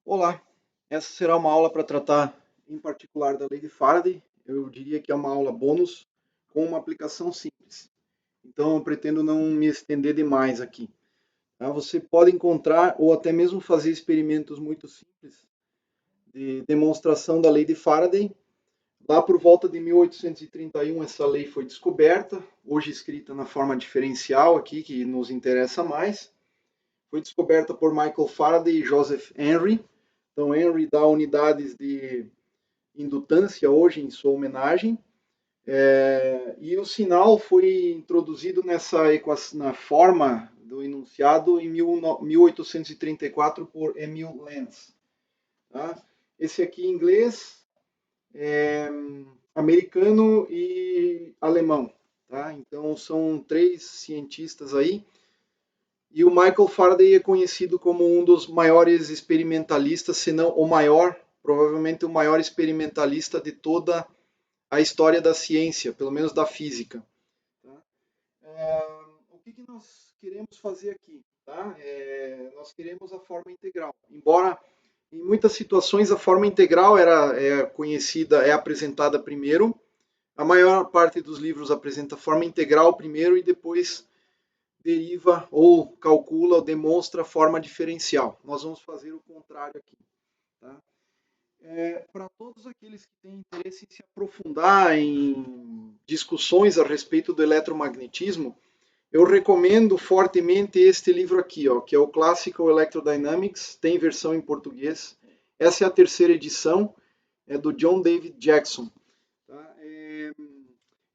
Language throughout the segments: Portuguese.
Olá, essa será uma aula para tratar em particular da lei de Faraday. Eu diria que é uma aula bônus com uma aplicação simples. Então eu pretendo não me estender demais aqui. Tá? Você pode encontrar ou até mesmo fazer experimentos muito simples de demonstração da lei de Faraday. Lá por volta de 1831 essa lei foi descoberta, hoje escrita na forma diferencial aqui, que nos interessa mais. Foi descoberta por Michael Faraday e Joseph Henry. Então, Henry dá unidades de indutância hoje em sua homenagem. E o sinal foi introduzido nessa equação, na forma do enunciado em 1834 por Emil Lenz. Tá? Esse aqui em inglês, americano e alemão. Tá? Então são três cientistas aí. E o Michael Faraday é conhecido como um dos maiores experimentalistas, se não o maior, provavelmente o maior experimentalista de toda a história da ciência, pelo menos da física. Tá? O que nós queremos fazer aqui? Tá? Nós queremos a forma integral. Embora em muitas situações a forma integral é conhecida, é apresentada primeiro, a maior parte dos livros apresenta a forma integral primeiro e depois deriva ou calcula ou demonstra a forma diferencial. Nós vamos fazer o contrário aqui. Tá? Para todos aqueles que têm interesse em se aprofundar em discussões a respeito do eletromagnetismo, eu recomendo fortemente este livro aqui, ó, que é o Classical Electrodynamics, tem versão em português. Essa é a terceira edição, é do John David Jackson. Tá?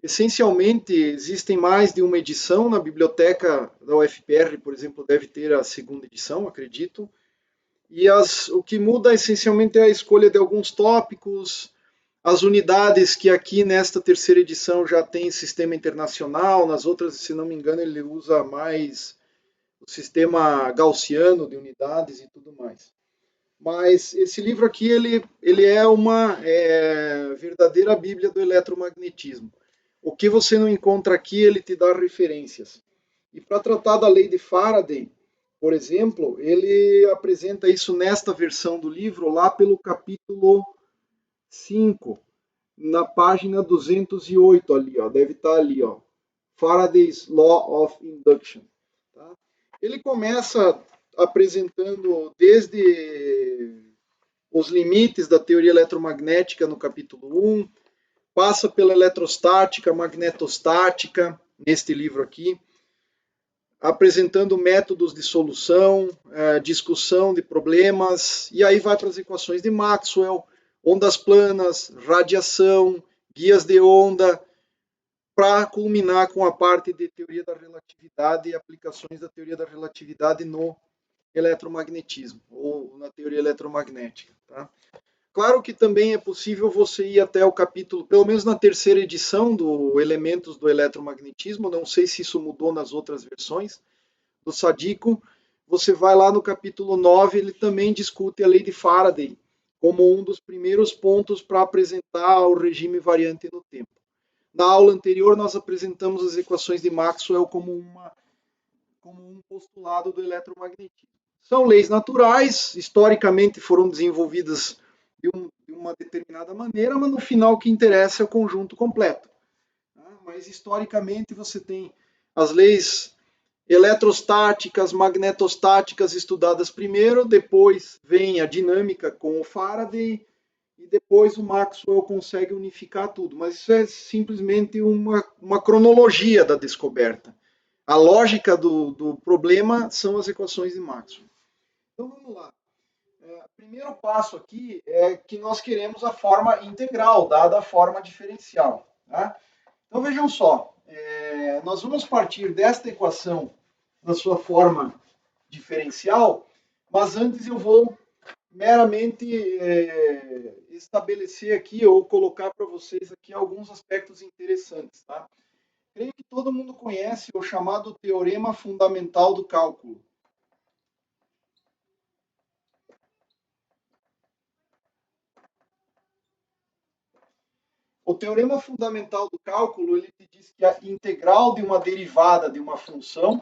Essencialmente, existem mais de uma edição. Na biblioteca da UFPR, por exemplo, deve ter a segunda edição, acredito. E o que muda essencialmente é a escolha de alguns tópicos, as unidades que aqui nesta terceira edição já tem sistema internacional, nas outras, se não me engano, ele usa mais o sistema gaussiano de unidades e tudo mais. Mas esse livro aqui, ele é uma verdadeira bíblia do eletromagnetismo. O que você não encontra aqui, ele te dá referências. E para tratar da lei de Faraday, por exemplo, ele apresenta isso nesta versão do livro, lá pelo capítulo 5, na página 208 ali, ó, deve estar ali, ó, Faraday's Law of Induction. Tá? Ele começa apresentando desde os limites da teoria eletromagnética no capítulo 1, passa pela eletrostática, magnetostática, neste livro aqui, apresentando métodos de solução, discussão de problemas, e aí vai para as equações de Maxwell, ondas planas, radiação, guias de onda, para culminar com a parte de teoria da relatividade e aplicações da teoria da relatividade no eletromagnetismo, ou na teoria eletromagnética. Tá? Claro que também é possível você ir até o capítulo, pelo menos na terceira edição do Elementos do Eletromagnetismo, não sei se isso mudou nas outras versões, do Sadico, você vai lá no capítulo 9, ele também discute a lei de Faraday como um dos primeiros pontos para apresentar o regime variante no tempo. Na aula anterior, nós apresentamos as equações de Maxwell como um postulado do eletromagnetismo. São leis naturais, historicamente foram desenvolvidas de uma determinada maneira, mas no final o que interessa é o conjunto completo. Mas historicamente você tem as leis eletrostáticas, magnetostáticas estudadas primeiro, depois vem a dinâmica com o Faraday e depois o Maxwell consegue unificar tudo. Mas isso é simplesmente uma cronologia da descoberta. A lógica do problema são as equações de Maxwell. Então vamos lá. O primeiro passo aqui é que nós queremos a forma integral, dada a forma diferencial. Tá? Então vejam só, nós vamos partir desta equação na sua forma diferencial, mas antes eu vou meramente estabelecer aqui ou colocar para vocês aqui alguns aspectos interessantes. Tá? Creio que todo mundo conhece o chamado teorema fundamental do cálculo. O teorema fundamental do cálculo, ele te diz que a integral de uma derivada de uma função,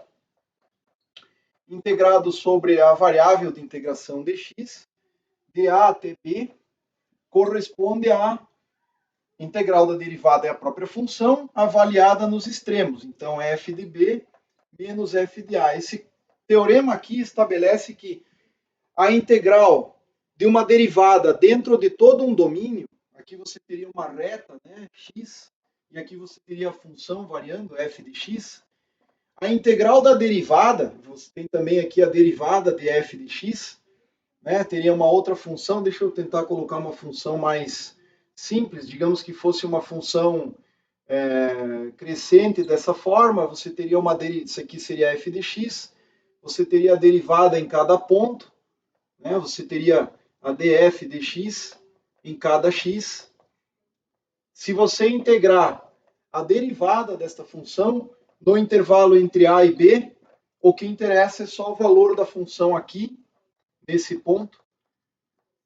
integrado sobre a variável de integração dx, dA até B corresponde à integral da derivada é a própria função avaliada nos extremos. Então, f de B menos f de A. Esse teorema aqui estabelece que a integral de uma derivada dentro de todo um domínio, aqui você teria uma reta, né, x, e aqui você teria a função variando, f de x. A integral da derivada, você tem também aqui a derivada de f de x, né, teria uma outra função, deixa eu tentar colocar uma função mais simples, digamos que fosse uma função crescente dessa forma, você teria uma isso aqui seria f de x, você teria a derivada em cada ponto, né, você teria a df de x em cada x. Se você integrar a derivada desta função no intervalo entre a e b, o que interessa é só o valor da função aqui, nesse ponto,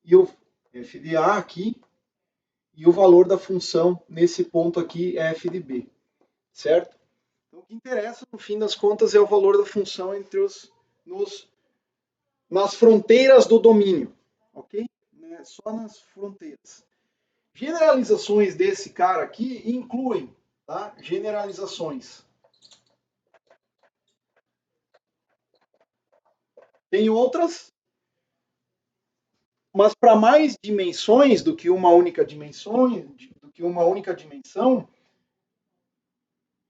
e o f de a aqui, e o valor da função nesse ponto aqui é f de b, certo? Então, o que interessa, no fim das contas, é o valor da função entre nas fronteiras do domínio, ok? Né? Só nas fronteiras. Generalizações desse cara aqui incluem, tá? Generalizações. Tem outras, mas para mais dimensões do que uma única dimensão,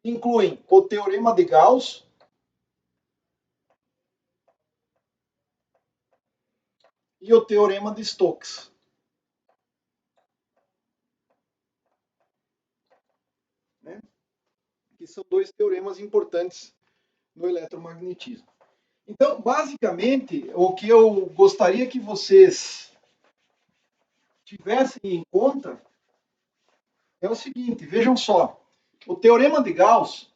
incluem o teorema de Gauss e o teorema de Stokes. Né? Que são dois teoremas importantes no eletromagnetismo. Então, basicamente, o que eu gostaria que vocês tivessem em conta é o seguinte, vejam só, o teorema de Gauss,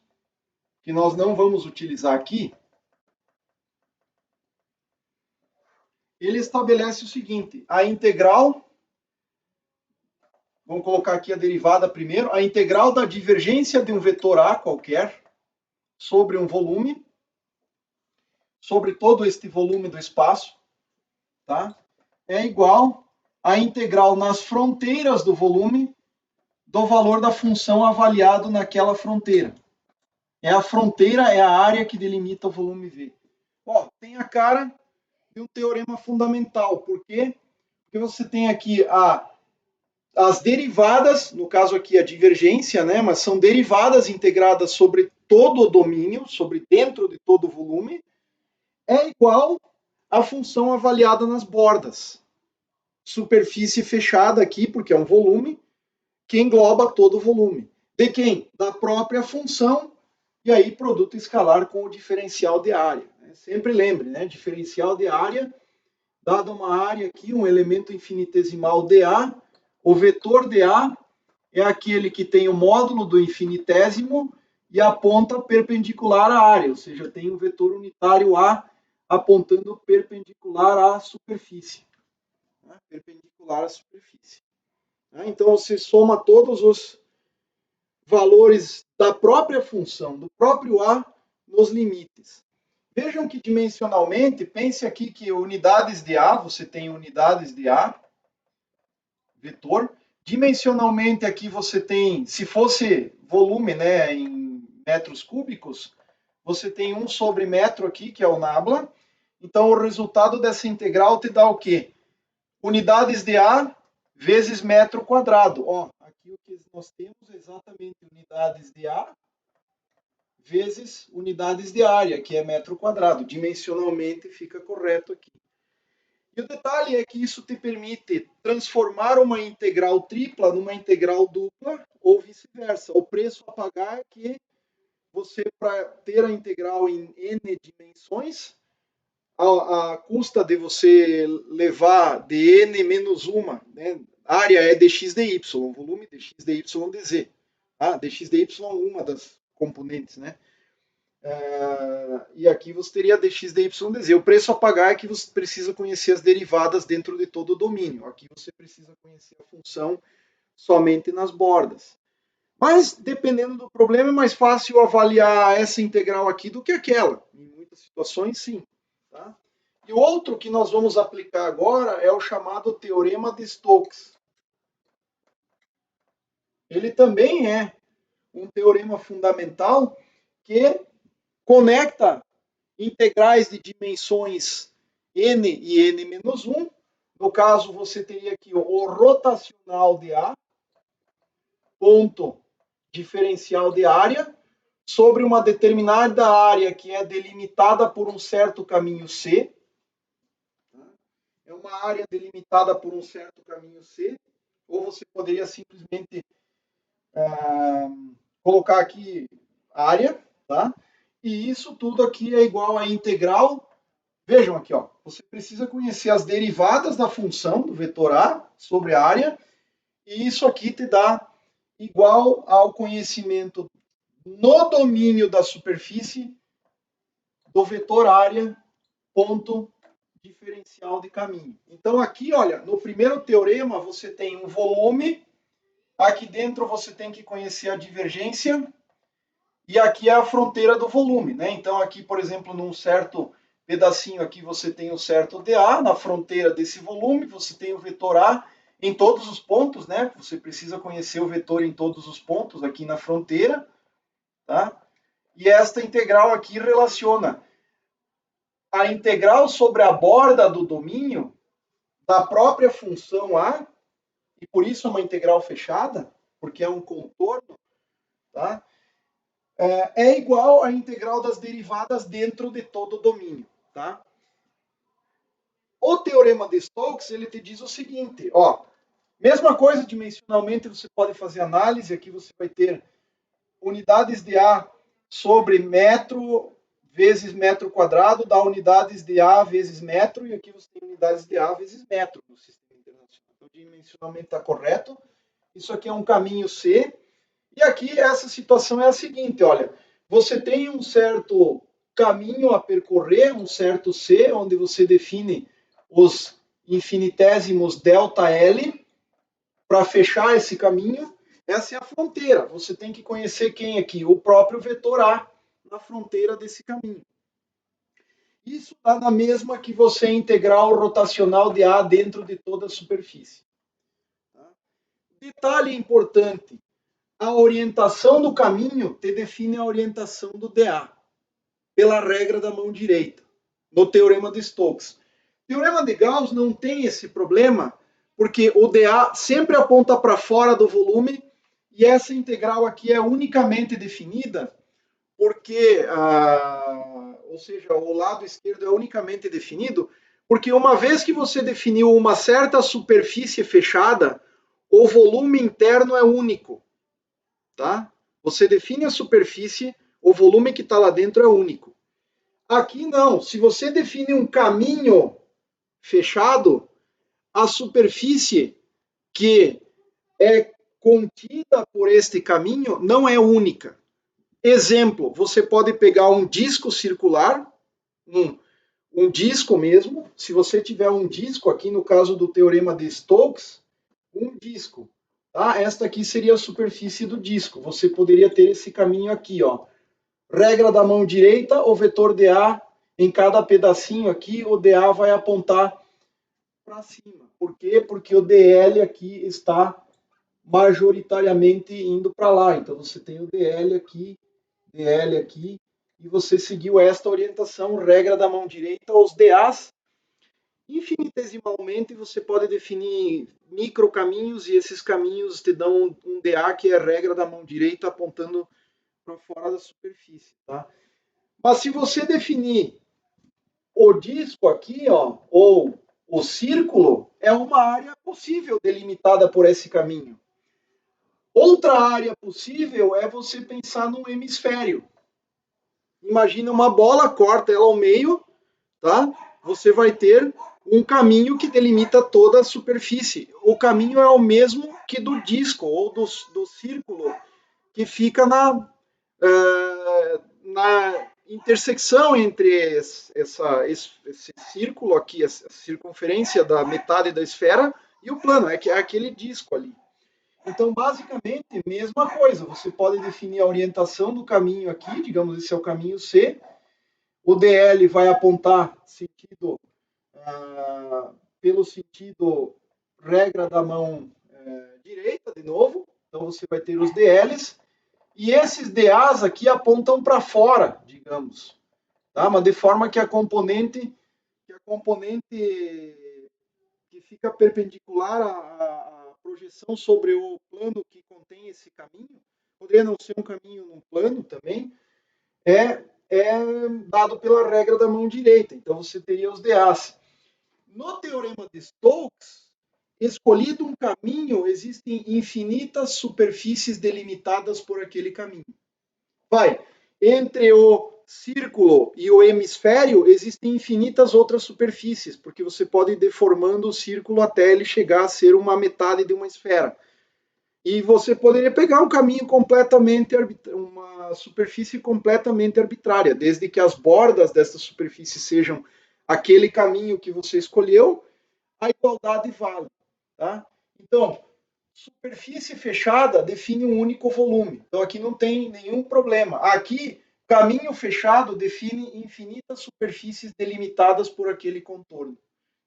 que nós não vamos utilizar aqui, ele estabelece o seguinte, a integral, vamos colocar aqui a derivada primeiro, a integral da divergência de um vetor A qualquer sobre um volume, sobre todo este volume do espaço, tá? É igual à integral nas fronteiras do volume do valor da função avaliado naquela fronteira. A fronteira é a área que delimita o volume V. Ó, tem a cara de um teorema fundamental. Por quê? Porque você tem aqui as derivadas, no caso aqui a divergência, né, mas são derivadas integradas sobre todo o domínio, sobre dentro de todo o volume, é igual à função avaliada nas bordas. Superfície fechada aqui, porque é um volume, que engloba todo o volume. De quem? Da própria função, e aí produto escalar com o diferencial de área. Sempre lembre, né? Diferencial de área, dada uma área aqui, um elemento infinitesimal dA, o vetor dA é aquele que tem o módulo do infinitésimo e a ponta perpendicular à área, ou seja, tem um vetor unitário A apontando perpendicular à superfície. Né? Perpendicular à superfície. Então, você soma todos os valores da própria função, do próprio A, nos limites. Vejam que dimensionalmente, pense aqui que unidades de A, você tem unidades de A, vetor. Dimensionalmente aqui você tem, se fosse volume, né, em metros cúbicos, você tem 1 sobre metro aqui, que é o nabla. Então, o resultado dessa integral te dá o quê? Unidades de A vezes metro quadrado. Ó, aqui o que nós temos é exatamente unidades de A vezes unidades de área, que é metro quadrado. Dimensionalmente fica correto aqui. E o detalhe é que isso te permite transformar uma integral tripla numa integral dupla ou vice-versa. O preço a pagar é que você, para ter a integral em n dimensões, a custa de você levar de n menos uma, né? Área é dx dy, volume dx dy dz. Dx dy é uma das componentes, né? E aqui você teria dx dy dz. O preço a pagar é que você precisa conhecer as derivadas dentro de todo o domínio. Aqui você precisa conhecer a função somente nas bordas. Mas, dependendo do problema, é mais fácil avaliar essa integral aqui do que aquela. Em muitas situações, sim. Tá? E o outro que nós vamos aplicar agora é o chamado Teorema de Stokes. Ele também é um teorema fundamental que conecta integrais de dimensões n e n-1. No caso, você teria aqui o rotacional de A, ponto diferencial de área, sobre uma determinada área que é delimitada por um certo caminho C. É uma área delimitada por um certo caminho C, ou você poderia simplesmente colocar aqui área, tá? E isso tudo aqui é igual a integral. Vejam aqui, ó, você precisa conhecer as derivadas da função do vetor A sobre a área, e isso aqui te dá igual ao conhecimento no domínio da superfície do vetor área, ponto diferencial de caminho. Então aqui, olha, no primeiro teorema você tem um volume, aqui dentro você tem que conhecer a divergência, e aqui é a fronteira do volume, né? Então aqui, por exemplo, num certo pedacinho aqui você tem o certo dA, na fronteira desse volume você tem o vetor A em todos os pontos, né? Você precisa conhecer o vetor em todos os pontos aqui na fronteira, tá? E esta integral aqui relaciona a integral sobre a borda do domínio da própria função A, e por isso é uma integral fechada, porque é um contorno, tá? É igual à integral das derivadas dentro de todo o domínio, tá? O teorema de Stokes, ele te diz o seguinte, ó, mesma coisa dimensionalmente, você pode fazer análise, aqui você vai ter unidades de A sobre metro vezes metro quadrado, dá unidades de A vezes metro, e aqui você tem unidades de A vezes metro no sistema internacional. Então, dimensionalmente está correto. Isso aqui é um caminho C. E aqui essa situação é a seguinte, olha, você tem um certo caminho a percorrer, um certo C, onde você define os infinitésimos ΔL para fechar esse caminho. Essa é a fronteira. Você tem que conhecer quem aqui? O próprio vetor A na fronteira desse caminho. Isso dá na mesma que você integrar o rotacional de A dentro de toda a superfície. Detalhe importante, a orientação do caminho te define a orientação do dA, pela regra da mão direita, no teorema de Stokes. O teorema de Gauss não tem esse problema, porque o dA sempre aponta para fora do volume, e essa integral aqui é unicamente definida porque, ou seja, o lado esquerdo é unicamente definido, porque uma vez que você definiu uma certa superfície fechada, o volume interno é único, tá? Você define a superfície, o volume que está lá dentro é único. Aqui não, se você define um caminho fechado, a superfície que é contida por este caminho não é única. Exemplo, você pode pegar um disco circular, um disco mesmo, se você tiver um disco, aqui no caso do teorema de Stokes, um disco, tá? Esta aqui seria a superfície do disco, você poderia ter esse caminho aqui, ó. Regra da mão direita, o vetor dA, em cada pedacinho aqui, o dA vai apontar para cima. Por quê? Porque o dL aqui está majoritariamente indo para lá, então você tem o dL aqui, DL aqui, e você seguiu esta orientação, regra da mão direita, os DAs, infinitesimalmente você pode definir microcaminhos, e esses caminhos te dão um DA que é a regra da mão direita apontando para fora da superfície, tá? Mas se você definir o disco aqui, ó, ou o círculo, é uma área possível delimitada por esse caminho. Outra área possível é você pensar num hemisfério. Imagina uma bola, corta ela ao meio, tá? Você vai ter um caminho que delimita toda a superfície. O caminho é o mesmo que do disco ou do círculo que fica na intersecção entre esse círculo aqui, essa circunferência da metade da esfera e o plano, é aquele disco ali. Então, basicamente, mesma coisa. Você pode definir a orientação do caminho aqui, digamos, esse é o caminho C. O DL vai apontar sentido pelo sentido regra da mão direita, de novo. Então você vai ter os DLs. E esses DAs aqui apontam para fora, digamos. Tá? Mas de forma que a componente que fica perpendicular à projeção sobre o plano que contém esse caminho, poderia não ser um caminho num plano também, é dado pela regra da mão direita. Então você teria os DAs. No teorema de Stokes, escolhido um caminho, existem infinitas superfícies delimitadas por aquele caminho. Entre o círculo e o hemisfério existem infinitas outras superfícies, porque você pode ir deformando o círculo até ele chegar a ser uma metade de uma esfera. E você poderia pegar um caminho completamente uma superfície completamente arbitrária, desde que as bordas dessa superfície sejam aquele caminho que você escolheu, a igualdade vale. Tá? Então, superfície fechada define um único volume. Então aqui não tem nenhum problema. Aqui, caminho fechado define infinitas superfícies delimitadas por aquele contorno.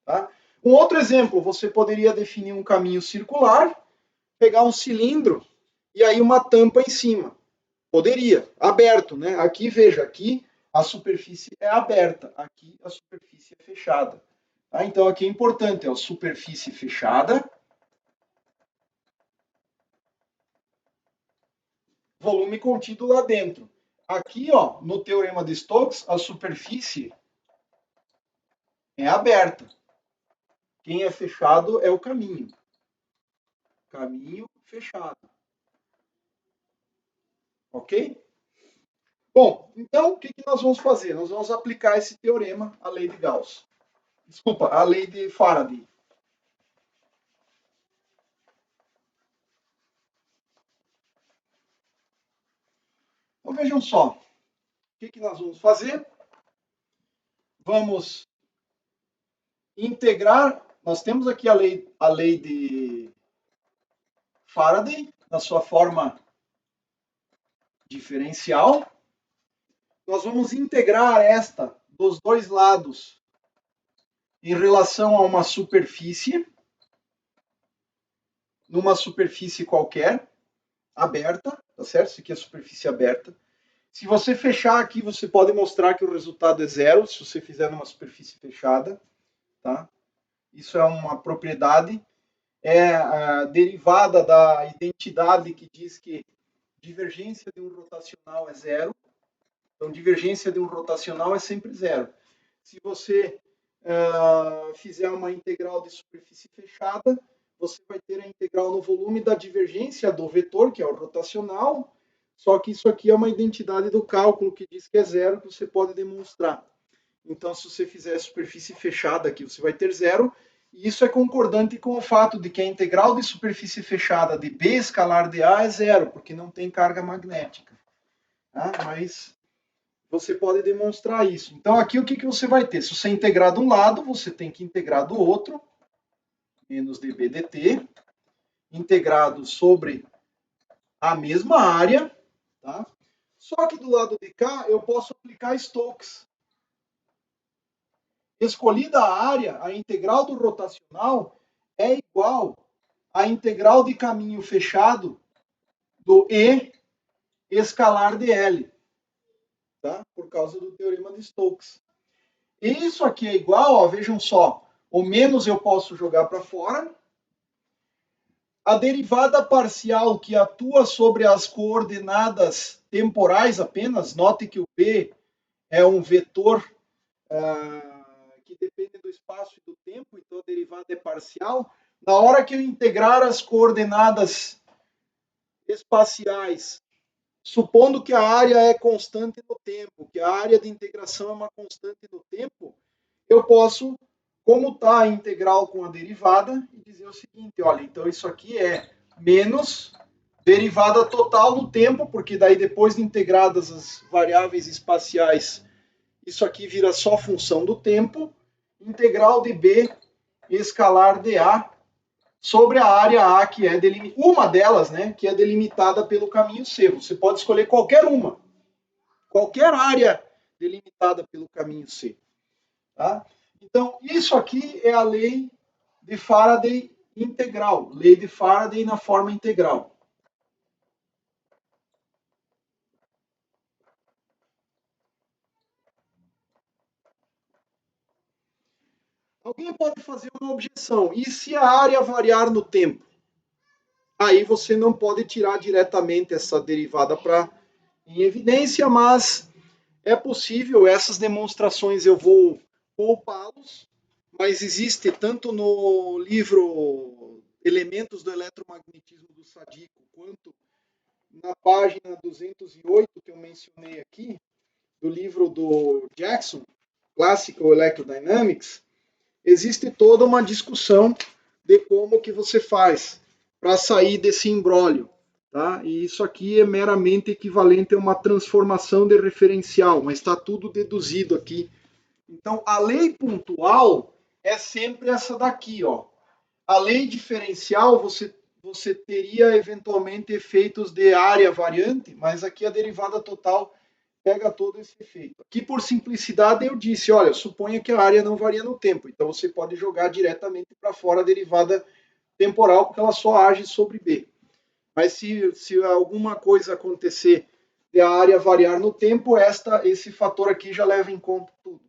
Tá? Um outro exemplo, você poderia definir um caminho circular, pegar um cilindro e aí uma tampa em cima. Poderia, aberto, né? Aqui, veja, aqui a superfície é aberta, aqui a superfície é fechada. Tá? Então aqui é importante, a superfície fechada, volume contido lá dentro. Aqui, ó, no teorema de Stokes, a superfície é aberta. Quem é fechado é o caminho. Caminho fechado. Ok? Bom, então o que nós vamos fazer? Nós vamos aplicar esse teorema à lei de Gauss. Desculpa, à lei de Faraday. Então vejam só. O que nós vamos fazer? Vamos integrar. Nós temos aqui a lei de Faraday, na sua forma diferencial. Nós vamos integrar esta dos dois lados em relação a uma superfície, numa superfície qualquer, aberta, tá certo? Isso aqui é superfície aberta. Se você fechar aqui, você pode mostrar que o resultado é zero, se você fizer numa superfície fechada, tá? Isso é uma propriedade, derivada da identidade que diz que divergência de um rotacional é zero. Então, divergência de um rotacional é sempre zero. Se você fizer uma integral de superfície fechada, você vai ter a integral no volume da divergência do vetor, que é o rotacional, só que isso aqui é uma identidade do cálculo que diz que é zero, que você pode demonstrar. Então, se você fizer a superfície fechada aqui, você vai ter zero, e isso é concordante com o fato de que a integral de superfície fechada de B escalar de A é zero, porque não tem carga magnética. Tá? Mas você pode demonstrar isso. Então, aqui o que você vai ter? Se você integrar de um lado, você tem que integrar do outro, menos dB dt, integrado sobre a mesma área, tá? Só que do lado de cá, eu posso aplicar Stokes. Escolhida a área, a integral do rotacional é igual à integral de caminho fechado do E escalar de L, tá? Por causa do teorema de Stokes. E isso aqui é igual, ó, vejam só, o menos eu posso jogar para fora. A derivada parcial que atua sobre as coordenadas temporais apenas, note que o P é um vetor que depende do espaço e do tempo, então a derivada é parcial. Na hora que eu integrar as coordenadas espaciais, supondo que a área é constante no tempo, que a área de integração é uma constante no tempo, eu posso comutar a integral com a derivada e dizer o seguinte, olha, então isso aqui é menos derivada total no tempo, porque daí depois de integradas as variáveis espaciais, isso aqui vira só função do tempo, integral de B escalar de A sobre a área A, que é uma delas, né, que é delimitada pelo caminho C. Você pode escolher qualquer uma, qualquer área delimitada pelo caminho C. Tá? Então, isso aqui é a lei de Faraday integral, lei de Faraday na forma integral. Alguém pode fazer uma objeção. E se a área variar no tempo? Aí você não pode tirar diretamente essa derivada em evidência, mas é possível. Essas demonstrações eu vou poupá-los, mas existe tanto no livro Elementos do Eletromagnetismo do Sadico, quanto na página 208 que eu mencionei aqui, do livro do Jackson, Classical Electrodynamics, existe toda uma discussão de como que você faz para sair desse imbróglio. Tá? E isso aqui é meramente equivalente a uma transformação de referencial, mas está tudo deduzido aqui. Então, a lei pontual é sempre essa daqui. Ó. A lei diferencial, você teria eventualmente efeitos de área variante, mas aqui a derivada total pega todo esse efeito. Aqui, por simplicidade, eu disse, olha, suponha que a área não varia no tempo, então você pode jogar diretamente para fora a derivada temporal, porque ela só age sobre B. Mas se alguma coisa acontecer de a área variar no tempo, esse fator aqui já leva em conta tudo.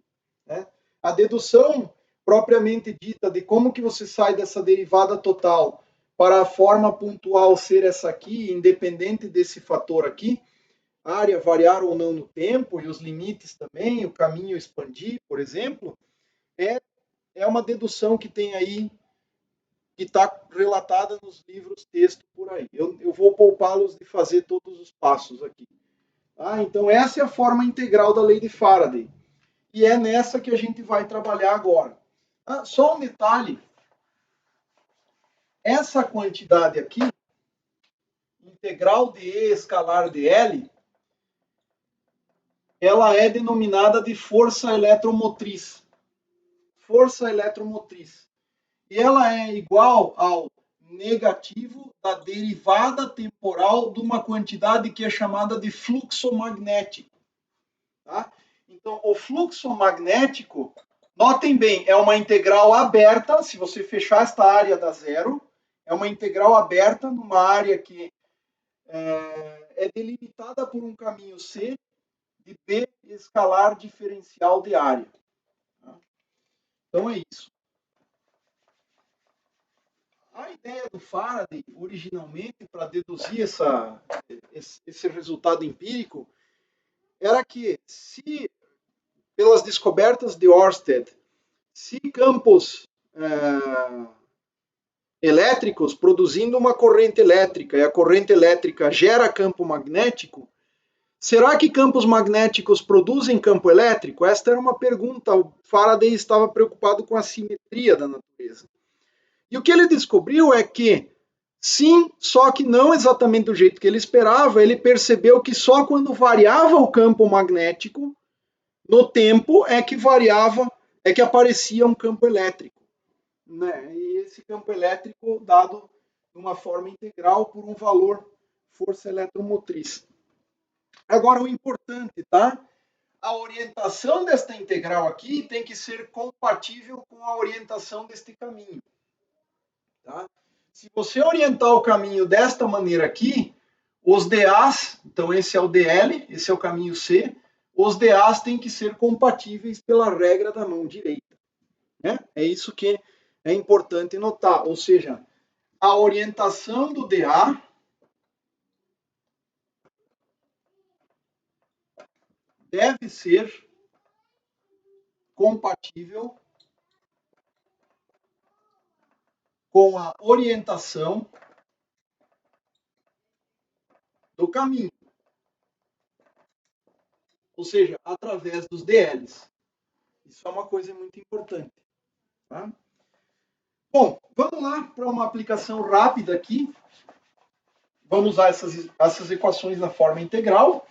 Né? A dedução propriamente dita de como que você sai dessa derivada total para a forma pontual ser essa aqui, independente desse fator aqui, área variar ou não no tempo, e os limites também, o caminho expandir, por exemplo, é, é uma dedução que tem aí, que está relatada nos livros texto por aí. Eu vou poupá-los de fazer todos os passos aqui. Então, essa é a forma integral da lei de Faraday. E é nessa que a gente vai trabalhar agora. Só um detalhe: essa quantidade aqui, integral de E escalar de L, ela é denominada de força eletromotriz. Força eletromotriz. E ela é igual ao negativo da derivada temporal de uma quantidade que é chamada de fluxo magnético. Tá? Então, o fluxo magnético, notem bem, é uma integral aberta. Se você fechar esta área da zero, é uma integral aberta numa área que é delimitada por um caminho C de B escalar diferencial de área. Tá? Então é isso. A ideia do Faraday, originalmente, para deduzir esse resultado empírico, era que, se, pelas descobertas de Ørsted, se campos elétricos produzindo uma corrente elétrica e a corrente elétrica gera campo magnético, será que campos magnéticos produzem campo elétrico? Esta era uma pergunta. O Faraday estava preocupado com a simetria da natureza. E o que ele descobriu é que, sim, só que não exatamente do jeito que ele esperava, ele percebeu que só quando variava o campo magnético, no tempo, é que variava, é que aparecia um campo elétrico. Né? E esse campo elétrico dado de uma forma integral por um valor força eletromotriz. Agora, o importante, tá? A orientação desta integral aqui tem que ser compatível com a orientação deste caminho. Tá? Se você orientar o caminho desta maneira aqui, os DAs, então esse é o DL, esse é o caminho C, os DAs têm que ser compatíveis pela regra da mão direita. Né? É isso que é importante notar, ou seja, a orientação do DA deve ser compatível com a orientação do caminho, ou seja, através dos DLs. Isso é uma coisa muito importante. Tá? Bom, vamos lá para uma aplicação rápida aqui. Vamos usar essas equações na forma integral.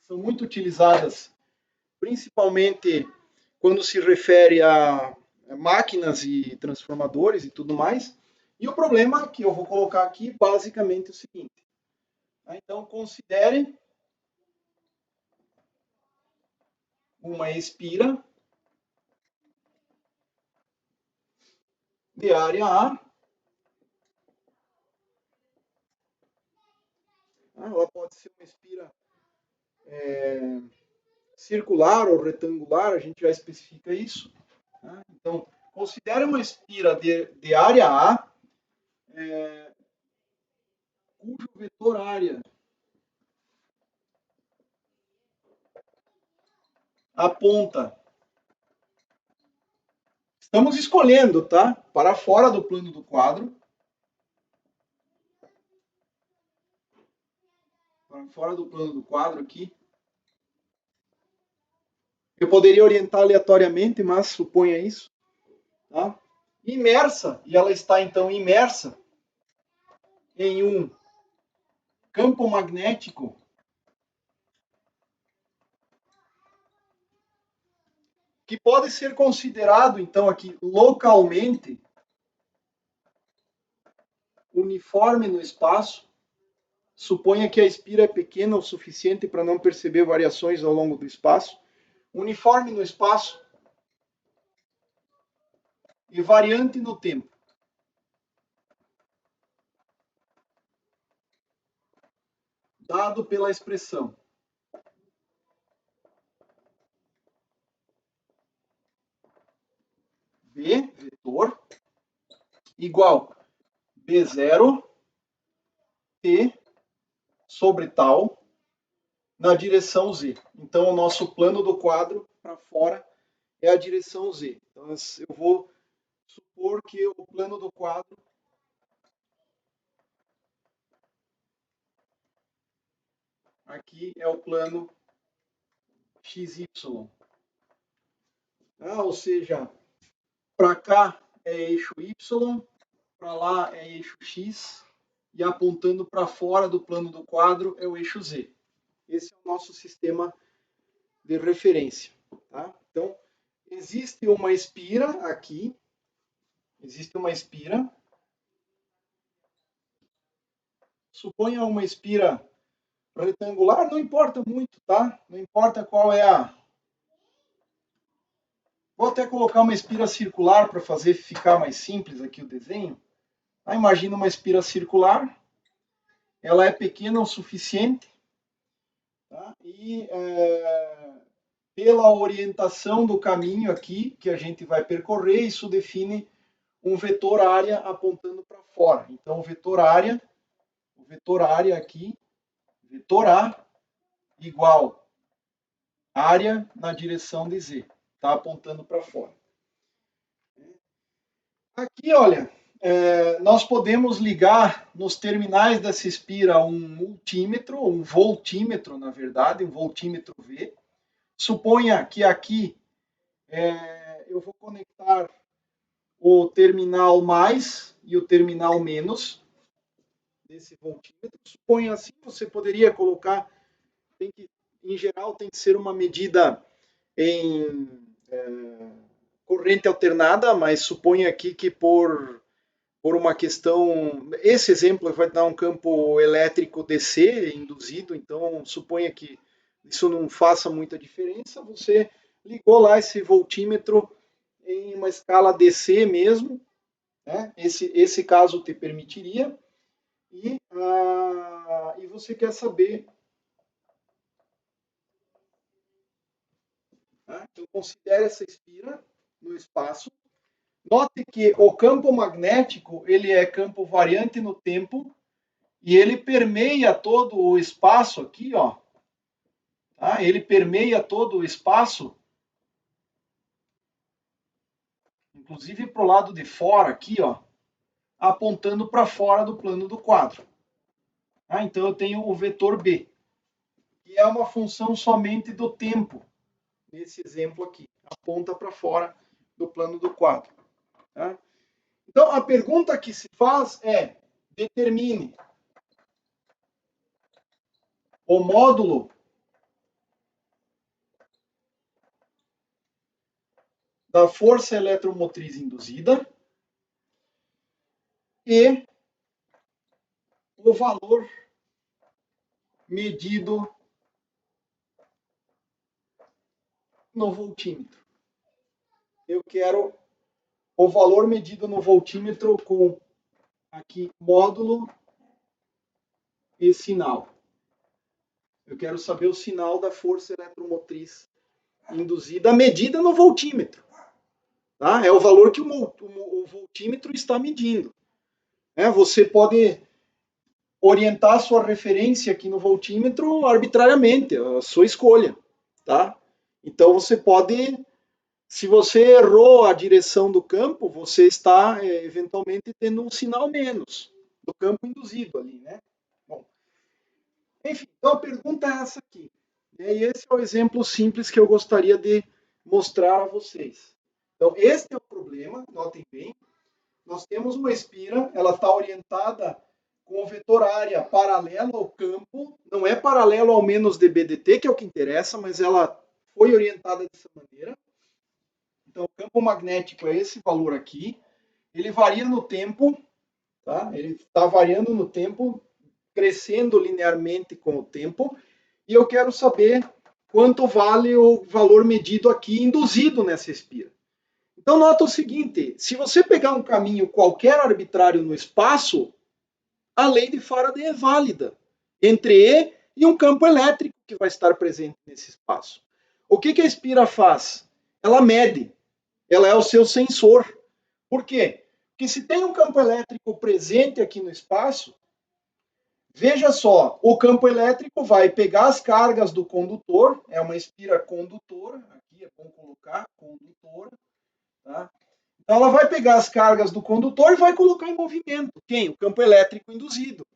São muito utilizadas, principalmente quando se refere a máquinas e transformadores e tudo mais. E o problema que eu vou colocar aqui, basicamente, é o seguinte. Então, considere uma espira de área A. Ela pode ser uma espira circular ou retangular, a gente já especifica isso. Tá? Então, considere uma espira de área A, cujo vetor área aponta. Estamos escolhendo, tá? Para fora do plano do quadro. Para fora do plano do quadro aqui. Eu poderia orientar aleatoriamente, mas suponha isso. Tá? Imersa, e ela está então imersa em um campo magnético que pode ser considerado então aqui localmente uniforme no espaço. Suponha que a espira é pequena o suficiente para não perceber variações ao longo do espaço. Uniforme no espaço e variante no tempo. Dado pela expressão B, vetor, igual B0 T sobre tal na direção Z. Então, o nosso plano do quadro para fora é a direção Z. Então, eu vou supor que o plano do quadro aqui é o plano XY. Ou seja, para cá é eixo Y, para lá é eixo X, e apontando para fora do plano do quadro é o eixo Z. Esse é o nosso sistema de referência. Tá? Então, existe uma espira aqui, existe uma espira. Suponha uma espira retangular, não importa muito, tá? Não importa qual é a... Vou até colocar uma espira circular para fazer ficar mais simples aqui o desenho. Imagina uma espira circular, ela é pequena o suficiente, tá? E pela orientação do caminho aqui que a gente vai percorrer, isso define um vetor área apontando para fora. Então, o vetor área aqui, vetor A igual área na direção de Z, está apontando para fora. Aqui, olha, nós podemos ligar nos terminais dessa espira um multímetro, um voltímetro, na verdade, um voltímetro V. Suponha que aqui eu vou conectar o terminal mais e o terminal menos desse voltímetro. Suponha assim, você poderia colocar, em geral, tem que ser uma medida em corrente alternada, mas suponha aqui que por uma questão, esse exemplo vai dar um campo elétrico DC induzido, então suponha que isso não faça muita diferença, você ligou lá esse voltímetro em uma escala DC mesmo, né? Esse caso te permitiria, e você quer saber, né? Então considere essa espira no espaço. Note que o campo magnético ele é campo variante no tempo e ele permeia todo o espaço aqui, ó. Tá? Ele permeia todo o espaço, inclusive para o lado de fora aqui, ó, apontando para fora do plano do quadro. Tá? Então eu tenho o vetor B, que é uma função somente do tempo, nesse exemplo aqui, aponta para fora do plano do quadro. Tá? Então a pergunta que se faz é: determine o módulo da força eletromotriz induzida e o valor medido no voltímetro. Eu quero o valor medido no voltímetro com aqui módulo e sinal. Eu quero saber o sinal da força eletromotriz induzida medida no voltímetro. Tá? É o valor que o voltímetro está medindo. Você pode orientar a sua referência aqui no voltímetro arbitrariamente, a sua escolha. Tá? Então você pode, se você errou a direção do campo, você está eventualmente tendo um sinal menos do campo induzido ali, né? Bom, enfim, então a pergunta é essa aqui. E esse é o exemplo simples que eu gostaria de mostrar a vocês. Então, este é o problema, notem bem. Nós temos uma espira, ela está orientada com o vetor área paralelo ao campo, não é paralelo ao menos dBdt, que é o que interessa, mas ela foi orientada dessa maneira. Então, o campo magnético é esse valor aqui. Ele varia no tempo, tá? Ele está variando no tempo, crescendo linearmente com o tempo. E eu quero saber quanto vale o valor medido aqui, induzido nessa espira. Então, nota o seguinte, se você pegar um caminho qualquer arbitrário no espaço, a lei de Faraday é válida entre e um campo elétrico que vai estar presente nesse espaço. O que a espira faz? Ela mede, ela é o seu sensor. Por quê? Porque se tem um campo elétrico presente aqui no espaço, veja só, o campo elétrico vai pegar as cargas do condutor, é uma espira condutora, aqui é bom colocar condutora, tá? Então ela vai pegar as cargas do condutor e vai colocar em movimento. Quem? O campo elétrico induzido.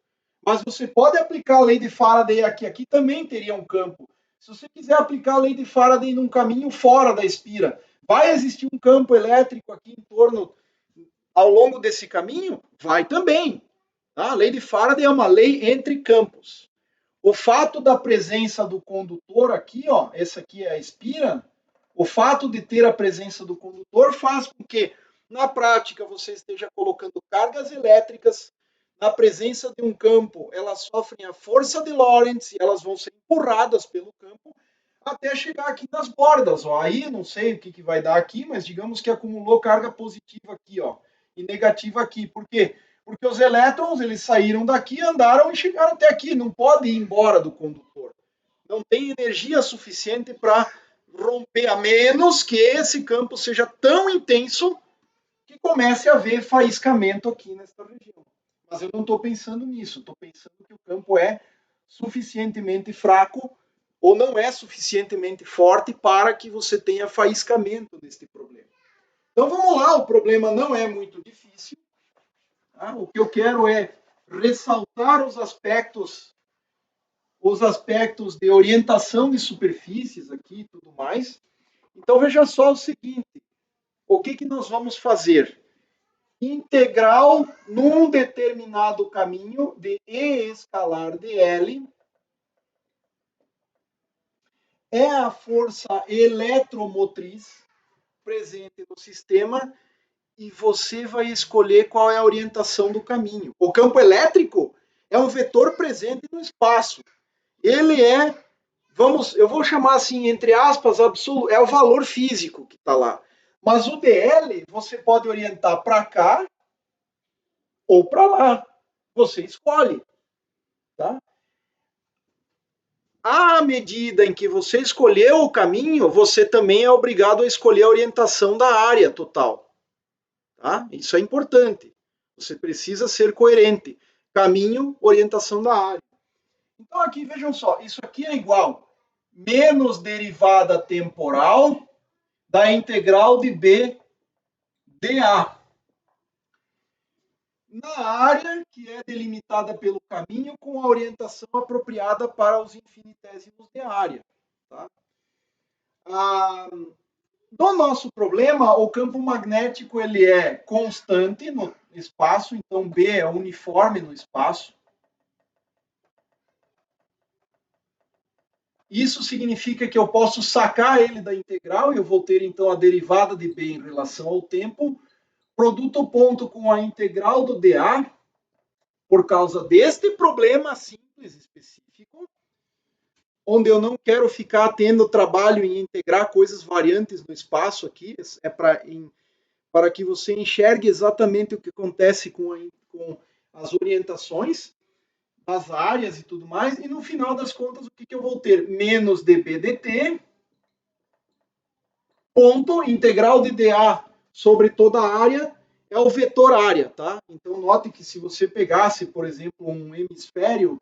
Mas você pode aplicar a lei de Faraday aqui. Aqui também teria um campo. Se você quiser aplicar a lei de Faraday num caminho fora da espira, vai existir um campo elétrico aqui em torno, ao longo desse caminho? Vai também. Tá? A lei de Faraday é uma lei entre campos. O fato da presença do condutor aqui, ó, essa aqui é a espira, o fato de ter a presença do condutor faz com que, na prática, você esteja colocando cargas elétricas na presença de um campo, elas sofrem a força de Lorentz e elas vão ser empurradas pelo campo até chegar aqui nas bordas. Ó. Aí, não sei o que vai dar aqui, mas digamos que acumulou carga positiva aqui, ó, e negativa aqui. Por quê? Porque os elétrons, eles saíram daqui, andaram e chegaram até aqui. Não pode ir embora do condutor. Não tem energia suficiente para romper, a menos que esse campo seja tão intenso que comece a haver faiscamento aqui nesta região. Mas eu não estou pensando nisso. Estou pensando que o campo é suficientemente fraco ou não é suficientemente forte para que você tenha faiscamento neste problema. Então vamos lá, o problema não é muito difícil. Tá? O que eu quero é ressaltar os aspectos de orientação de superfícies aqui e tudo mais. Então veja só o seguinte, o que nós vamos fazer? Integral num determinado caminho de E escalar de L é a força eletromotriz presente no sistema e você vai escolher qual é a orientação do caminho. O campo elétrico é um vetor presente no espaço. Ele é, eu vou chamar assim, entre aspas, absoluto, é o valor físico que está lá. Mas o dl você pode orientar para cá ou para lá. Você escolhe. Tá? À medida em que você escolheu o caminho, você também é obrigado a escolher a orientação da área total. Tá? Isso é importante. Você precisa ser coerente. Caminho, orientação da área. Então aqui, vejam só, isso aqui é igual menos derivada temporal da integral de B dA. Na área que é delimitada pelo caminho com a orientação apropriada para os infinitésimos de área. Tá? No nosso problema, o campo magnético ele é constante no espaço, então B é uniforme no espaço. Isso significa que eu posso sacar ele da integral e eu vou ter então a derivada de B em relação ao tempo, produto ponto com a integral do dA, por causa deste problema simples específico, onde eu não quero ficar tendo trabalho em integrar coisas variantes no espaço aqui, é para para que você enxergue exatamente o que acontece com as orientações das áreas e tudo mais, e no final das contas, o que eu vou ter? Menos dB dt, ponto, integral de dA sobre toda a área, é o vetor área, tá? Então, note que se você pegasse, por exemplo, um hemisfério,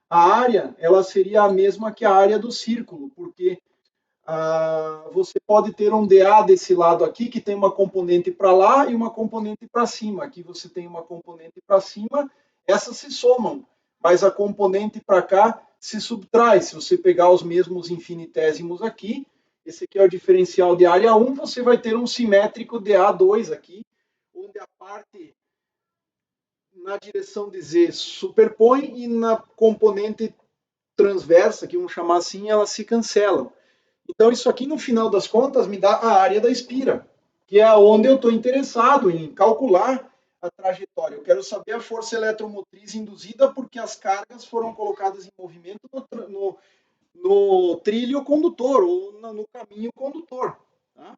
a área, ela seria a mesma que a área do círculo, porque você pode ter um dA desse lado aqui, que tem uma componente para lá e uma componente para cima. Aqui você tem uma componente para cima, essas se somam, mas a componente para cá se subtrai. Se você pegar os mesmos infinitésimos aqui, esse aqui é o diferencial de área 1, você vai ter um simétrico dA2 aqui, onde a parte na direção de Z superpõe e na componente transversa, que vamos chamar assim, elas se cancelam. Então, isso aqui, no final das contas, me dá a área da espira, que é onde eu estou interessado em calcular a trajetória. Eu quero saber a força eletromotriz induzida porque as cargas foram colocadas em movimento no trilho condutor ou no caminho condutor. Tá?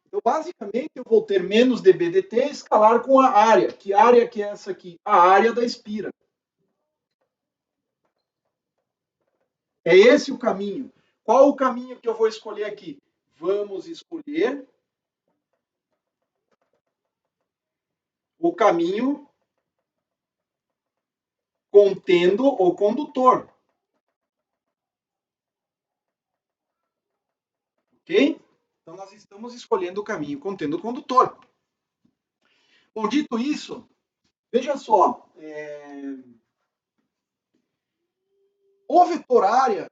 Então, basicamente, eu vou ter menos dBdt escalar com a área. Que área que é essa aqui? A área da espira. É esse o caminho. Qual o caminho que eu vou escolher aqui? Vamos escolher o caminho contendo o condutor. Ok? Então, nós estamos escolhendo o caminho contendo o condutor. Bom, dito isso, veja só. O vetor área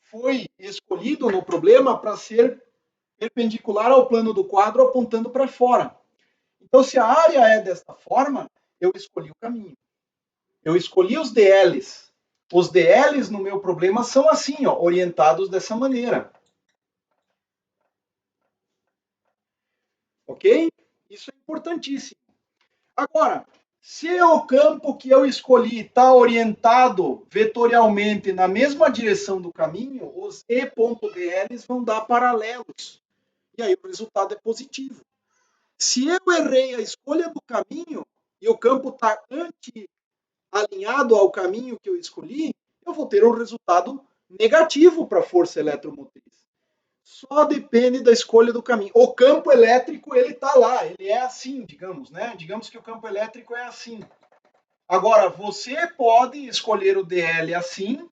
foi escolhido no problema para ser perpendicular ao plano do quadro apontando para fora. Então, se a área é desta forma, eu escolhi o caminho. Eu escolhi os DLs. Os DLs no meu problema são assim, ó, orientados dessa maneira. Ok? Isso é importantíssimo. Agora, se o campo que eu escolhi está orientado vetorialmente na mesma direção do caminho, os E.dls vão dar paralelos. E aí o resultado é positivo. Se eu errei a escolha do caminho e o campo está anti-alinhado ao caminho que eu escolhi, eu vou ter um resultado negativo para a força eletromotriz. Só depende da escolha do caminho. O campo elétrico, ele está lá, ele é assim, digamos, né? Digamos que o campo elétrico é assim. Agora, você pode escolher o DL assim,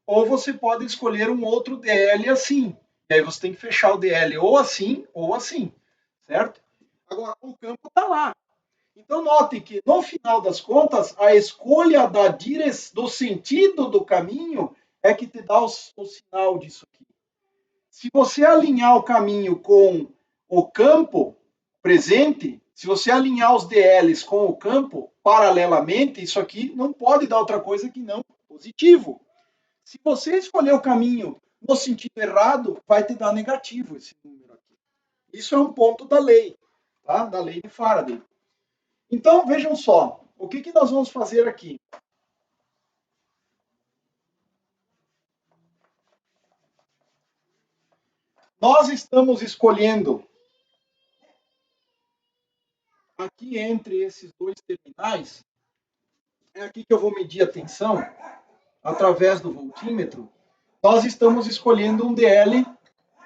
ou você pode escolher um outro DL assim. E aí você tem que fechar o DL ou assim, certo? Agora, o campo está lá. Então, note que, no final das contas, a escolha do sentido do caminho é que te dá o sinal disso aqui. Se você alinhar o caminho com o campo presente, se você alinhar os DLs com o campo paralelamente, isso aqui não pode dar outra coisa que não positivo. Se você escolher o caminho no sentido errado, vai te dar negativo esse número aqui. Isso é um ponto da lei, tá? Da lei de Faraday. Então, vejam só, o que nós vamos fazer aqui? Nós estamos escolhendo aqui entre esses dois terminais, é aqui que eu vou medir a tensão, através do voltímetro, nós estamos escolhendo um DL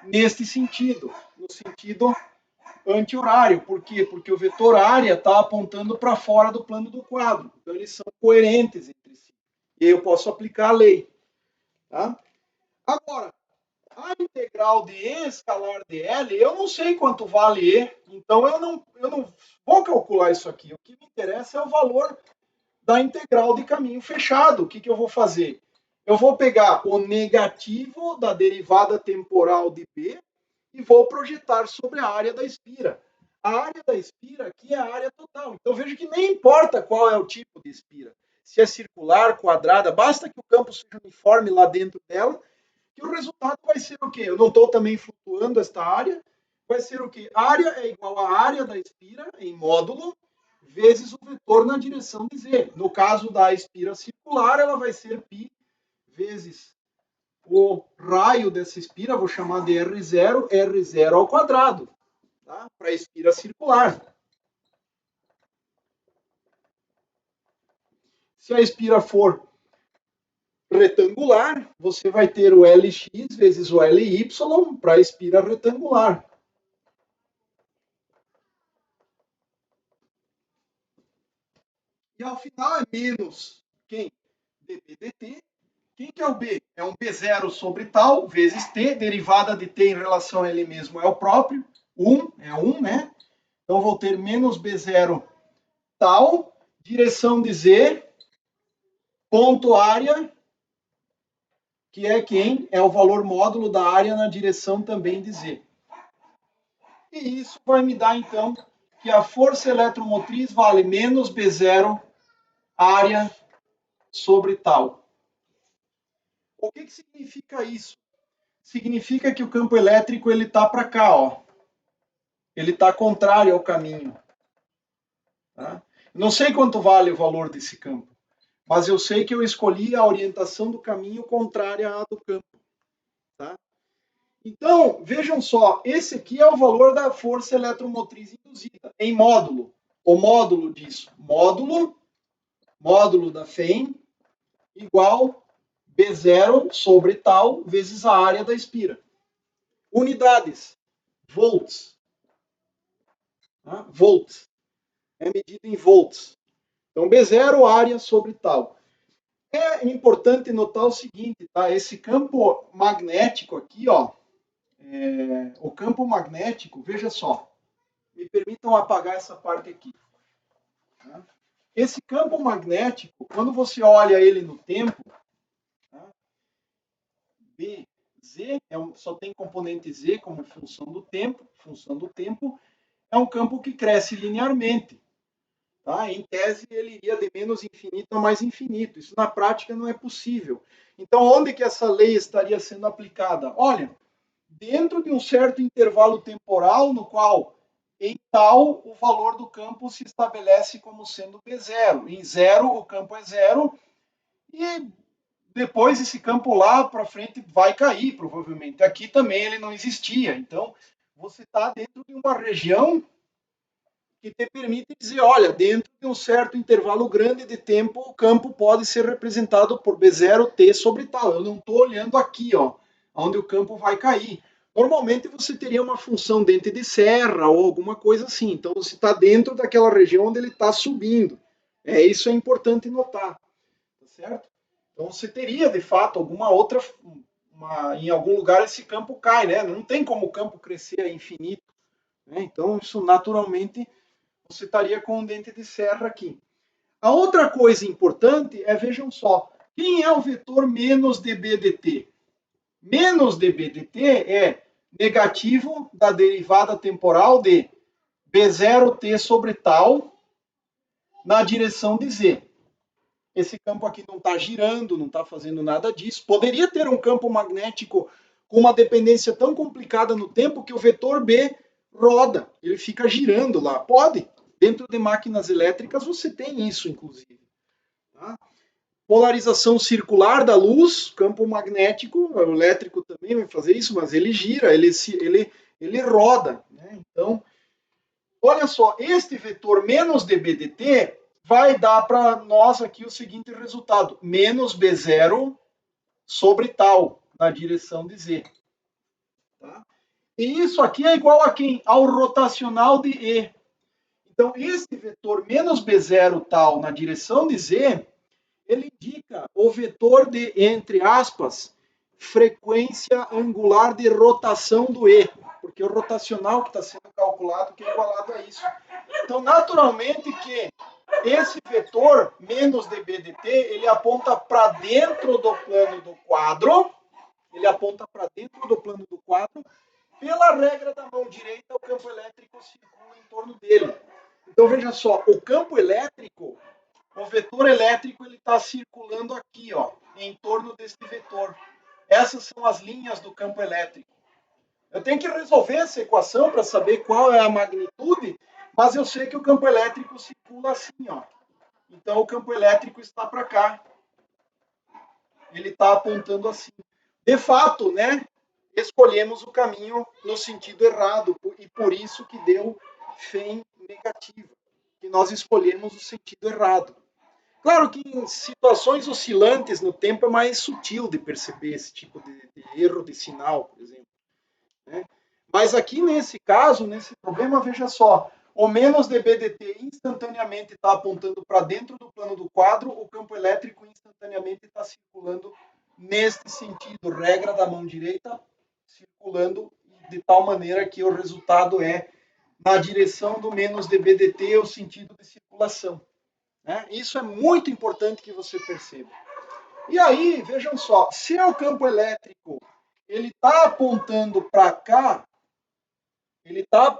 neste sentido, no sentido anti-horário. Por quê? Porque o vetor área está apontando para fora do plano do quadro. Então, eles são coerentes entre si. E aí eu posso aplicar a lei. Tá? Agora, a integral de E escalar dl, eu não sei quanto vale E, então eu não vou calcular isso aqui. O que me interessa é o valor da integral de caminho fechado. O que eu vou fazer? Eu vou pegar o negativo da derivada temporal de B e vou projetar sobre a área da espira. A área da espira aqui é a área total. Então veja que nem importa qual é o tipo de espira. Se é circular, quadrada, basta que o campo seja uniforme lá dentro dela, que o resultado vai ser o quê? Eu não estou também flutuando esta área. Vai ser o quê? A área é igual à área da espira em módulo vezes o vetor na direção de z. No caso da espira circular, ela vai ser π vezes o raio dessa espira, vou chamar de R0 ao quadrado. tá? Para a espira circular. Se a espira for retangular, você vai ter o Lx vezes o Ly para a espira retangular. E ao final é menos quem? dB dt. Quem que é o B? É um B0 sobre tal vezes T, derivada de T em relação a ele mesmo é o próprio, 1, é 1, né? Então vou ter menos B0 tal, direção de Z, ponto área, que é quem? É o valor módulo da área na direção também de Z. E isso vai me dar, então, que a força eletromotriz vale menos B0 área sobre tal. O que significa isso? Significa que o campo elétrico ele está para cá, ó. Ele está contrário ao caminho. Tá? Não sei quanto vale o valor desse campo, mas eu sei que eu escolhi a orientação do caminho contrária à do campo. Tá? Então, vejam só, esse aqui é o valor da força eletromotriz induzida, em módulo. O módulo disso, módulo da FEM, igual B0 sobre tal, vezes a área da espira. Unidades, volts. Tá? Volts. É medido em volts. Então, B0, área sobre tal. É importante notar o seguinte, tá? Esse campo magnético aqui, ó, o campo magnético, veja só, me permitam apagar essa parte aqui. Tá? Esse campo magnético, quando você olha ele no tempo, tá? B, Z, só tem componente Z como função do tempo, é um campo que cresce linearmente. Tá? Em tese, ele iria de menos infinito a mais infinito. Isso na prática não é possível. Então, onde que essa lei estaria sendo aplicada? Olha, dentro de um certo intervalo temporal no qual, em tal, o valor do campo se estabelece como sendo B0. Em zero, o campo é zero, e depois esse campo lá para frente vai cair, provavelmente. Aqui também ele não existia. Então, você está dentro de uma região que te permite dizer, olha, dentro de um certo intervalo grande de tempo, o campo pode ser representado por B0T sobre tal. Eu não estou olhando aqui, ó, onde o campo vai cair. Normalmente você teria uma função dente de serra ou alguma coisa assim. Então você está dentro daquela região onde ele está subindo. Isso é importante notar, tá certo? Então você teria de fato alguma outra, em algum lugar esse campo cai, né? Não tem como o campo crescer a infinito, né? Então isso naturalmente você estaria com um dente de serra aqui. A outra coisa importante é, vejam só, quem é o vetor menos dB dt? Menos dB dt é negativo da derivada temporal de B0t sobre tal na direção de z. Esse campo aqui não está girando, não está fazendo nada disso. Poderia ter um campo magnético com uma dependência tão complicada no tempo que o vetor B roda, ele fica girando lá. Pode. Dentro de máquinas elétricas você tem isso, inclusive. Tá? Polarização circular da luz, campo magnético, o elétrico também vai fazer isso, mas ele gira, ele roda. Né? Então, olha só, este vetor menos dB dt vai dar para nós aqui o seguinte resultado, menos B0 sobre tal, na direção de Z. Tá? E isso aqui é igual a quem? Ao rotacional de E. Então, esse vetor menos B0 tal na direção de Z, ele indica o vetor de, entre aspas, frequência angular de rotação do E, porque o rotacional que está sendo calculado que é igualado a isso. Então, naturalmente que esse vetor menos dB dt, ele aponta para dentro do plano do quadro, pela regra da mão direita, o campo elétrico circula em torno dele. Então, veja só, o campo elétrico, o vetor elétrico, ele está circulando aqui, ó, em torno deste vetor. Essas são as linhas do campo elétrico. Eu tenho que resolver essa equação para saber qual é a magnitude, mas eu sei que o campo elétrico circula assim, ó. Então, o campo elétrico está para cá. Ele está apontando assim. De fato, né? escolhemos o caminho no sentido errado, e por isso que deu FEM negativa, que nós escolhemos o sentido errado. Claro que em situações oscilantes no tempo é mais sutil de perceber esse tipo de erro de sinal, por exemplo. Né? Mas aqui nesse caso, nesse problema, veja só, o menos dBdt instantaneamente está apontando para dentro do plano do quadro, o campo elétrico instantaneamente está circulando neste sentido, regra da mão direita, circulando de tal maneira que o resultado é na direção do menos dBdt, o sentido de circulação. Né? Isso é muito importante que você perceba. E aí, vejam só, se o campo elétrico ele está apontando para cá, ele está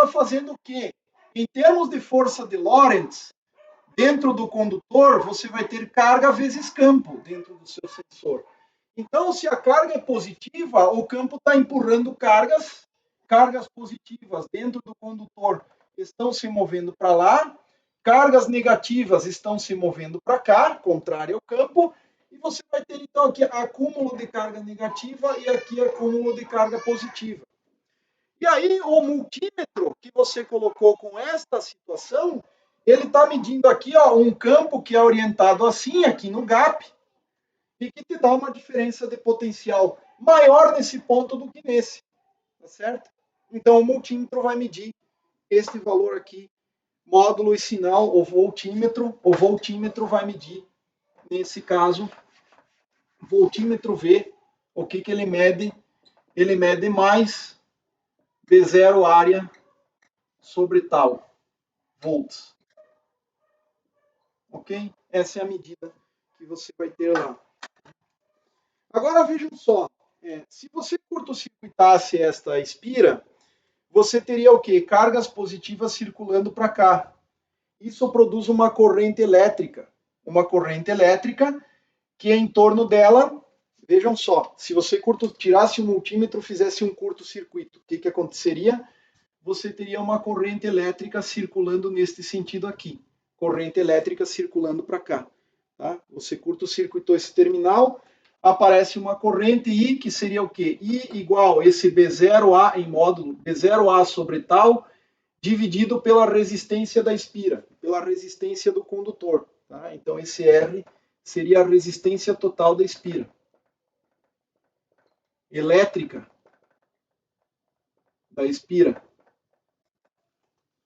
fazendo o quê? Em termos de força de Lorentz, dentro do condutor, você vai ter carga vezes campo dentro do seu sensor. Então, se a carga é positiva, o campo está empurrando cargas positivas dentro do condutor estão se movendo para lá, cargas negativas estão se movendo para cá, contrário ao campo, e você vai ter então aqui acúmulo de carga negativa e aqui acúmulo de carga positiva. E aí o multímetro que você colocou com esta situação, ele está medindo aqui um campo que é orientado assim, aqui no gap, e que te dá uma diferença de potencial maior nesse ponto do que nesse, tá certo? Então o multímetro vai medir este valor aqui, módulo e sinal, o voltímetro vai medir, nesse caso, voltímetro V, o que ele mede? Ele mede mais V0 área sobre tal volts. Ok? Essa é a medida que você vai ter lá. Agora vejam só, se você curto-circuitasse esta espira, você teria o quê? Cargas positivas circulando para cá. Isso produz uma corrente elétrica. Uma corrente elétrica que em torno dela, vejam só, se você tirasse o multímetro e fizesse um curto-circuito, o que aconteceria? Você teria uma corrente elétrica circulando neste sentido aqui. Corrente elétrica circulando para cá. Tá? Você curto-circuitou esse terminal, aparece uma corrente I, que seria o quê? I igual esse B0A em módulo, B0A sobre tal, dividido pela resistência da espira, pela resistência do condutor. Tá? Então, esse R seria a resistência total da espira. Elétrica da espira.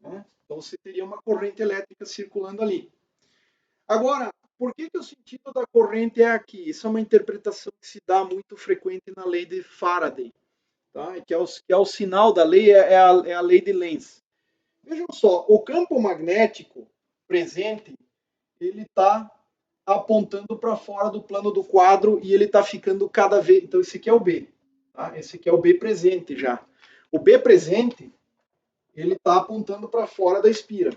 Né? Então, você teria uma corrente elétrica circulando ali. Agora, por que o sentido da corrente é aqui? Isso é uma interpretação que se dá muito frequente na lei de Faraday, tá? que é o sinal da lei, é a lei de Lenz. Vejam só, o campo magnético presente, ele está apontando para fora do plano do quadro e ele está ficando cada vez... Então, esse aqui é o B. Tá? Esse aqui é o B presente já. O B presente, ele está apontando para fora da espira.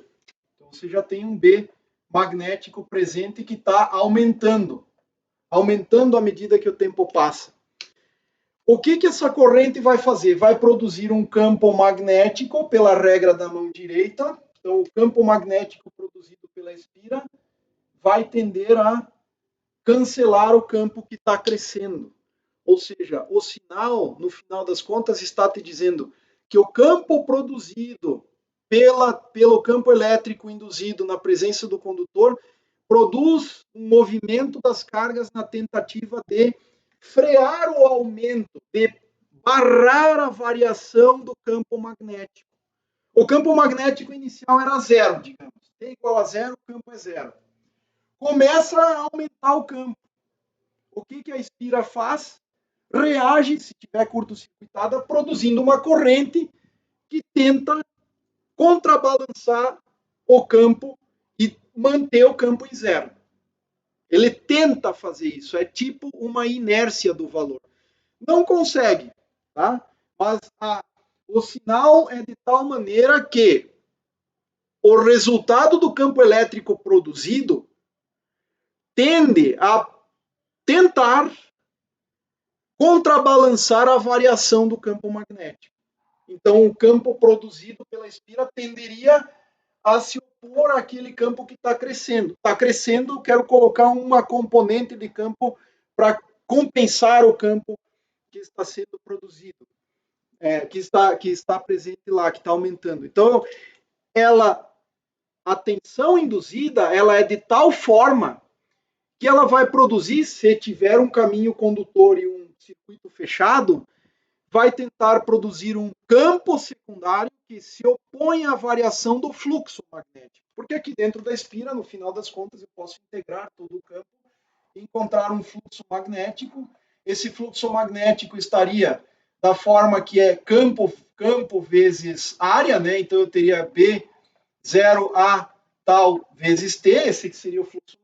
Então, você já tem um B magnético presente que está aumentando à medida que o tempo passa. O que essa corrente vai fazer? Vai produzir um campo magnético pela regra da mão direita. Então, o campo magnético produzido pela espira vai tender a cancelar o campo que está crescendo. Ou seja, o sinal, no final das contas, está te dizendo que o campo produzido pelo campo elétrico induzido na presença do condutor produz um movimento das cargas na tentativa de frear o aumento, de barrar a variação do campo magnético. O campo magnético inicial era zero, digamos. T igual a zero, o campo é zero. Começa a aumentar o campo. O que a espira faz? Reage, se tiver curto-circuitada, produzindo uma corrente que tenta contrabalançar o campo e manter o campo em zero. Ele tenta fazer isso, é tipo uma inércia do valor. Não consegue, tá? Mas o sinal é de tal maneira que o resultado do campo elétrico produzido tende a tentar contrabalançar a variação do campo magnético. Então, o campo produzido pela espira tenderia a se opor àquele campo que está crescendo. Está crescendo, quero colocar uma componente de campo para compensar o campo que está sendo produzido, que está presente lá, que está aumentando. Então, a tensão induzida, ela é de tal forma que ela vai produzir, se tiver um caminho condutor e um circuito fechado, vai tentar produzir um campo secundário que se opõe à variação do fluxo magnético. Porque aqui dentro da espira, no final das contas, eu posso integrar todo o campo e encontrar um fluxo magnético. Esse fluxo magnético estaria da forma que é campo vezes área, né? Então eu teria B 0A tal vezes T, esse que seria o fluxo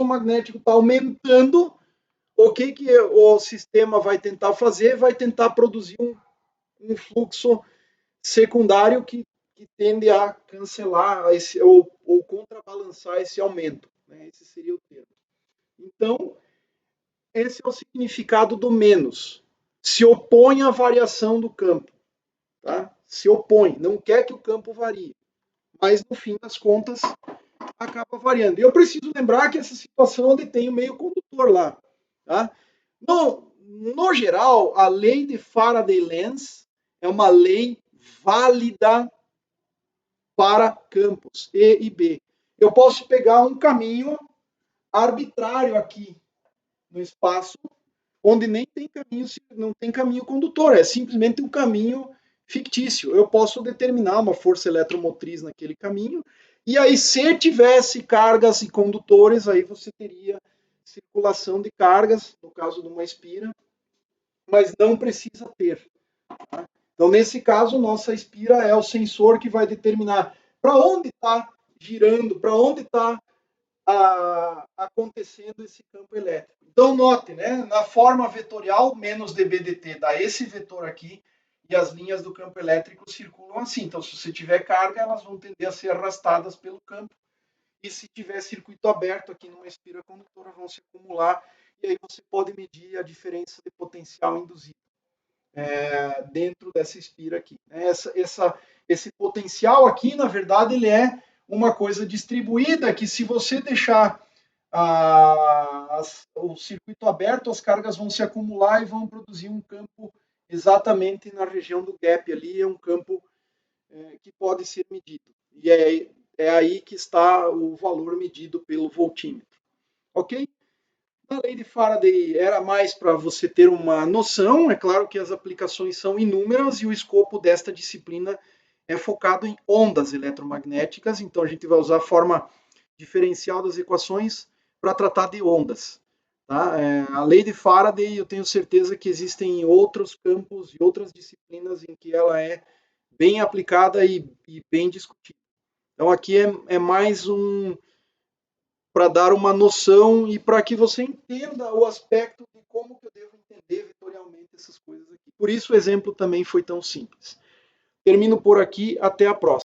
magnético está aumentando. O que o sistema vai tentar fazer? Vai tentar produzir um fluxo secundário que tende a cancelar ou contrabalançar esse aumento. Né? Esse seria o termo. Então, esse é o significado do menos. Se opõe à variação do campo. Tá? Se opõe, não quer que o campo varie. Mas, no fim das contas, acaba variando. E eu preciso lembrar que essa situação onde tem o meio condutor lá. Tá? No geral, a lei de Faraday-Lenz é uma lei válida para campos E e B. Eu posso pegar um caminho arbitrário aqui no espaço, onde nem tem caminho, não tem caminho condutor, é simplesmente um caminho fictício. Eu posso determinar uma força eletromotriz naquele caminho, e aí, se tivesse cargas e condutores, aí você teria circulação de cargas, no caso de uma espira, mas não precisa ter. Tá? Então, nesse caso, nossa espira é o sensor que vai determinar para onde está girando, para onde está acontecendo esse campo elétrico. Então, note, né, na forma vetorial, menos dB/dt dá esse vetor aqui, e as linhas do campo elétrico circulam assim. Então, se você tiver carga, elas vão tender a ser arrastadas pelo campo. E se tiver circuito aberto aqui numa espira condutora, vão se acumular. E aí você pode medir a diferença de potencial induzido dentro dessa espira aqui. Esse potencial aqui, na verdade, ele é uma coisa distribuída que, se você deixar o circuito aberto, as cargas vão se acumular e vão produzir um campo exatamente na região do gap ali, é um campo que pode ser medido. E é aí que está o valor medido pelo voltímetro. Ok? A lei de Faraday era mais para você ter uma noção. É claro que as aplicações são inúmeras e o escopo desta disciplina é focado em ondas eletromagnéticas, então a gente vai usar a forma diferencial das equações para tratar de ondas. Tá? A lei de Faraday, eu tenho certeza que existem outros campos e outras disciplinas em que ela é bem aplicada e bem discutida. Então aqui é mais para dar uma noção e para que você entenda o aspecto de como que eu devo entender vetorialmente essas coisas aqui. Por isso o exemplo também foi tão simples. Termino por aqui, até a próxima.